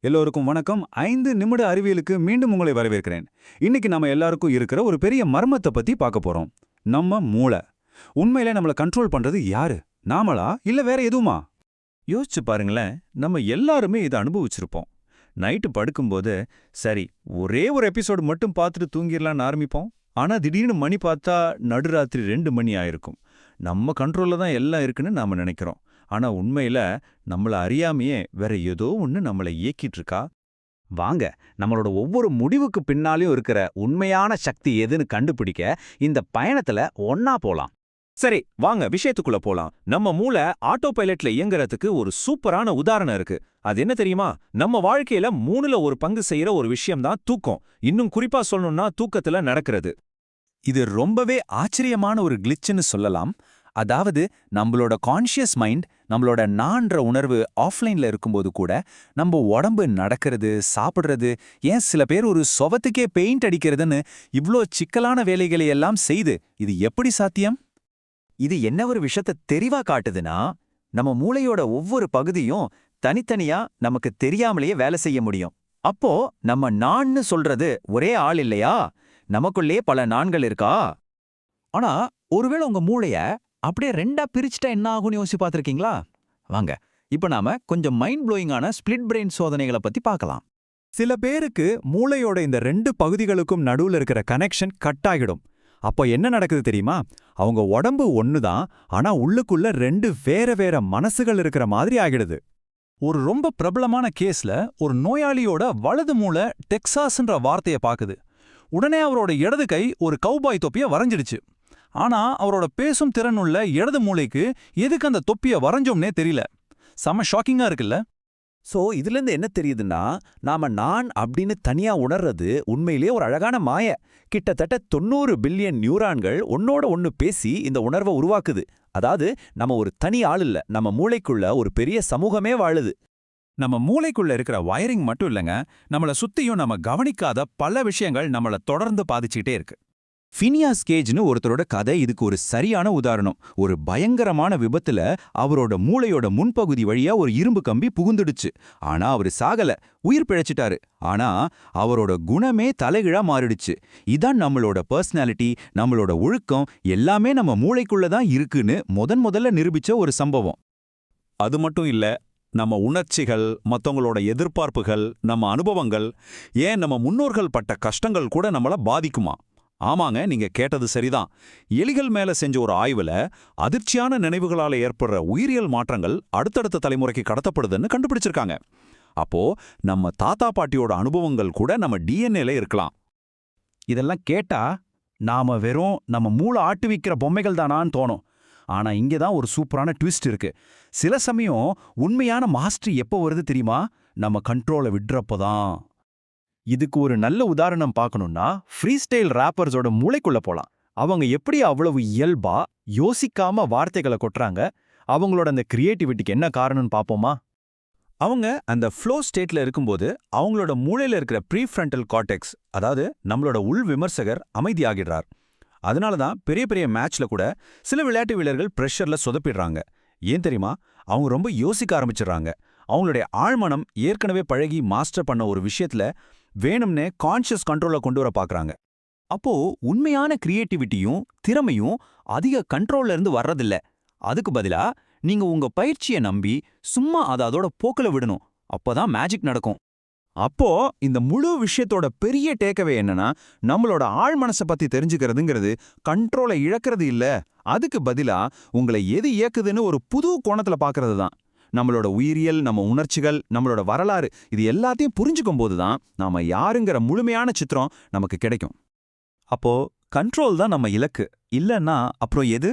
எல்லோருக்கும் வணக்கம். 5 நிமிட அறிவியலுக்கு மீண்டும் உங்களை வரவேற்கிறேன். இன்னைக்கு நம்ம எல்லாருக்கும் இருக்கிற ஒரு பெரிய மர்மத்தை பத்தி பார்க்க போறோம். நம்ம மூளை. உண்மையில நம்மள கண்ட்ரோல் பண்றது யாரு? நாமளா இல்ல வேற எதுவுமா? யோசிச்சு பாருங்களேன், நம்ம எல்லாருமே இதை அனுபவிச்சிருப்போம். நைட்டு படுக்கும்போது சரி ஒரே ஒரு எபிசோடு மட்டும் பார்த்துட்டு தூங்கிடலான்னு ஆரம்பிப்போம். ஆனா திடீர்னு மணி பார்த்தா நடுராத்திரி 2 மணி ஆயிருக்கும். நம்ம கண்ட்ரோல்ல தான் எல்லாம் இருக்குன்னு நாம நினைக்கிறோம். ஆனா உண்மையில நம்மள அறியாமையே வேற ஏதோ ஒண்ணு நம்மளை இயக்கிட்டு இருக்கா. வாங்க, நம்மளோட ஒவ்வொரு முடிவுக்கு பின்னாலையும் இருக்கிற உண்மையான சக்தி எதுன்னு கண்டுபிடிக்க இந்த பயணத்துல ஒன்னா போலாம். சரி வாங்க விஷயத்துக்குள்ள போலாம். நம்ம மூளை ஆட்டோ பைலட்ல இயங்குறதுக்கு ஒரு சூப்பரான உதாரணம் இருக்கு. அது என்ன தெரியுமா? நம்ம வாழ்க்கையில 3ல ஒரு பங்கு செய்யற ஒரு விஷயம்தான் தூக்கம். இன்னும் குறிப்பா சொல்லணும்னா தூக்கத்துல நடக்கிறது. இது ரொம்பவே ஆச்சரியமான ஒரு கிளிச்சுன்னு சொல்லலாம். அதாவது நம்மளோட கான்ஷியஸ் மைண்ட், நம்மளோட நான்ற உணர்வு ஆஃப்லைன்ல இருக்கும்போது கூட நம்ம உடம்பு நடக்கிறது, சாப்பிடுறது, ஏன் சில பேர் ஒரு சொவத்துக்கே பெயிண்ட் அடிக்கிறதுன்னு இவ்ளோ சிக்கலான வேலைகளை எல்லாம் செய்து இது எப்படி சாத்தியம்? இது என்ன ஒரு விஷயத்த தெளிவா காட்டுதுன்னா, நம்ம மூளையோட ஒவ்வொரு பகுதியும் தனித்தனியா நமக்கு தெரியாமலேயே வேலை செய்ய முடியும். அப்போ நம்ம நான்னு சொல்றது ஒரே ஆள் இல்லையா? நமக்குள்ளே பல நான்கள் இருக்கா? ஆனா ஒருவேளை உங்க மூளைய அப்படியே ரெண்டா பிரிச்சுட்டா என்ன ஆகும்னு யோசிச்சு பார்த்திருக்கீங்களா? வாங்க, இப்ப நாம கொஞ்சம் மைண்ட் ப்ளோயிங்கான ஸ்பிளிட் பிரெயின் சோதனைகளை பத்தி பார்க்கலாம். சில பேருக்கு மூளையோட இந்த 2 பகுதிகளுக்கும் நடுவுல இருக்கிற கனெக்ஷன் கட் ஆகிடும். அப்போ என்ன நடக்குது தெரியுமா? அவங்க உடம்பு ஒண்ணுதான், ஆனா உள்ளுக்குள்ள 2 வேற வேற மனசுகள் இருக்கிற மாதிரி ஆகிடுது. ஒரு ரொம்ப பிரபலமான கேஸ்ல ஒரு நோயாளியோட வலது மூளை டெக்சாஸ்ன்ற வார்த்தையை பாக்குது. உடனே அவரோட இடது கை ஒரு கௌபாய் தொப்பிய வரைஞ்சிடுச்சு. ஆனா அவரோட பேசும் திறனுள்ள இடது மூளைக்கு எதுக்கு அந்த தொப்பிய வரைஞ்சோம்னே தெரியல. செம ஷாக்கிங்கா இருக்குல்ல? சோ இதுல இருந்து என்ன தெரியுதுன்னா, நாம நான் அப்படின்னு தனியா உணர்றது உண்மையிலேயே ஒரு அழகான மாய. கிட்டத்தட்ட 90 பில்லியன் நியூரான்கள் ஒன்னோட ஒன்னு பேசி இந்த உணர்வை உருவாக்குது. அதாவது நம்ம ஒரு தனி ஆள் இல்ல, நம்ம மூளைக்குள்ள ஒரு பெரிய சமூகமே வாழுது. நம்ம மூளைக்குள்ள இருக்கிற வயரிங் மட்டும் இல்லைங்க, நம்மள சுத்தியும் நம்ம கவனிக்காத பல விஷயங்கள் நம்மள தொடர்ந்து பாதிச்சுக்கிட்டே இருக்கு. ஃபினியாஸ் கேஜ்னு ஒருத்தரோட கதை இதுக்கு ஒரு சரியான உதாரணம். ஒரு பயங்கரமான விபத்துல அவரோட மூளையோட முன்பகுதி வழியா ஒரு இரும்பு கம்பி புகுந்துடுச்சு. ஆனா அவரு சாகல, உயிர் பிழைச்சிட்டாரு. ஆனா அவரோட குணமே தலைகீழா மாறிடுச்சு. இதான் நம்மளோட பர்சனாலிட்டி, நம்மளோட ஒழுக்கம் எல்லாமே நம்ம மூளைக்குள்ள தான் இருக்குன்னு முதல்ல நிரூபிச்ச ஒரு சம்பவம். அது மட்டும் இல்ல, நம்ம உணர்ச்சிகள், மத்தவங்களோட எதிர்பார்ப்புகள், நம்ம அனுபவங்கள், ஏன் நம்ம முன்னோர்கள் பட்ட கஷ்டங்கள் கூட நம்மள பாதிக்குமா? ஆமாங்க, நீங்க கேட்டது சரிதான். எலிகள் மேல செஞ்ச ஒரு ஆய்வுல அதிர்ச்சியான நினைவுகளால ஏற்படுற உயிரியல் மாற்றங்கள் அடுத்தடுத்த தலைமுறைக்கு கடத்தப்படுதுன்னு கண்டுபிடிச்சிருக்காங்க. அப்போ நம்ம தாத்தா பாட்டியோட அனுபவங்கள் கூட நம்ம டிஎன்ஏல இருக்கலாம். இதெல்லாம் கேட்டா நாம வெறும் நம்ம மூளை ஆட்டுவிக்கிற பொம்மைகள் தானான்னு தோணும். ஆனா இங்கதான் ஒரு சூப்பரான ட்விஸ்ட் இருக்கு. சில சமயம் உண்மையான மாஸ்டரி எப்போ வருது தெரியுமா? நம்ம கண்ட்ரோலை விடுறப்பதான். இதுக்கு ஒரு நல்ல உதாரணம் பார்க்கணும்னா ஃப்ரீஸ்டைல் ராப்பர்ஸோட மூளைக்குள்ள போலாம். அவங்க எப்படி அவ்வளவு இயல்பா யோசிக்காம வார்த்தைகளை கொட்டுறாங்க? அவங்களோட அந்த கிரியேட்டிவிட்டிக்கு என்ன காரணம்னு பாப்போமா? அவங்க அந்த ஃப்ளோ ஸ்டேட்ல இருக்கும்போது அவங்களோட மூளையில இருக்கிற ப்ரீஃப்ரண்டல் கார்டெக்ஸ், அதாவது நம்மளோட உள் விமர்சகர், அமைதியாகிடுறார். அதனால தான் பெரிய பெரிய மேட்ச்ல கூட சில விளையாட்டு வீரர்கள் பிரஷர்ல சொதப்பிடுறாங்க. ஏன் தெரியுமா? அவங்க ரொம்ப யோசிக்க ஆரம்பிச்சிடுறாங்க. அவங்களுடைய ஆழ்மனம் ஏற்கனவே பழகி மாஸ்டர் பண்ண ஒரு விஷயத்துல வேணும்னே கான்ஷியஸ் கண்ட்ரோலை கொண்டு வர பார்க்கறாங்க. அப்போ உண்மையான கிரியேட்டிவிட்டியும் திறமையும் அதிக கண்ட்ரோல்ல இருந்து வர்றதில்ல. அதுக்கு பதிலா நீங்க உங்க பயிற்சியை நம்பி சும்மா அதோட போக்குல விடணும். அப்பதான் மேஜிக் நடக்கும். அப்போ இந்த முழு விஷயத்தோட பெரிய டேக்கவே என்னன்னா, நம்மளோட ஆழ் மனசை பத்தி தெரிஞ்சுக்கிறதுங்கிறது கண்ட்ரோலை இழக்கிறது இல்ல. அதுக்கு பதிலா உங்களை எது இயக்குதுன்னு ஒரு புது கோணத்துல பார்க்கறது தான். நம்மளோட உயிரியல், நம்ம உணர்ச்சிகள், நம்மளோட வரலாறு, இது எல்லாத்தையும் புரிஞ்சுக்கும் போதுதான் நாம யாருங்கிற முழுமையான சித்திரம் நமக்கு கிடைக்கும். அப்போ கண்ட்ரோல் தான் நம்ம இலக்கு இல்லன்னா அப்புறம் எது?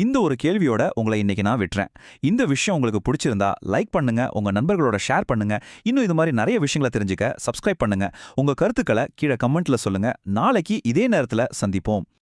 இந்த ஒரு கேள்வியோட உங்களை இன்னைக்கு நான் விட்டுறேன். இந்த விஷயம் உங்களுக்கு பிடிச்சிருந்தா லைக் பண்ணுங்க, உங்க நண்பர்களோட ஷேர் பண்ணுங்க. இன்னும் இது மாதிரி நிறைய விஷயங்களை தெரிஞ்சுக்க சப்ஸ்கிரைப் பண்ணுங்க. உங்க கருத்துக்களை கீழே கமெண்ட்ல சொல்லுங்க. நாளைக்கு இதே நேரத்துல சந்திப்போம்.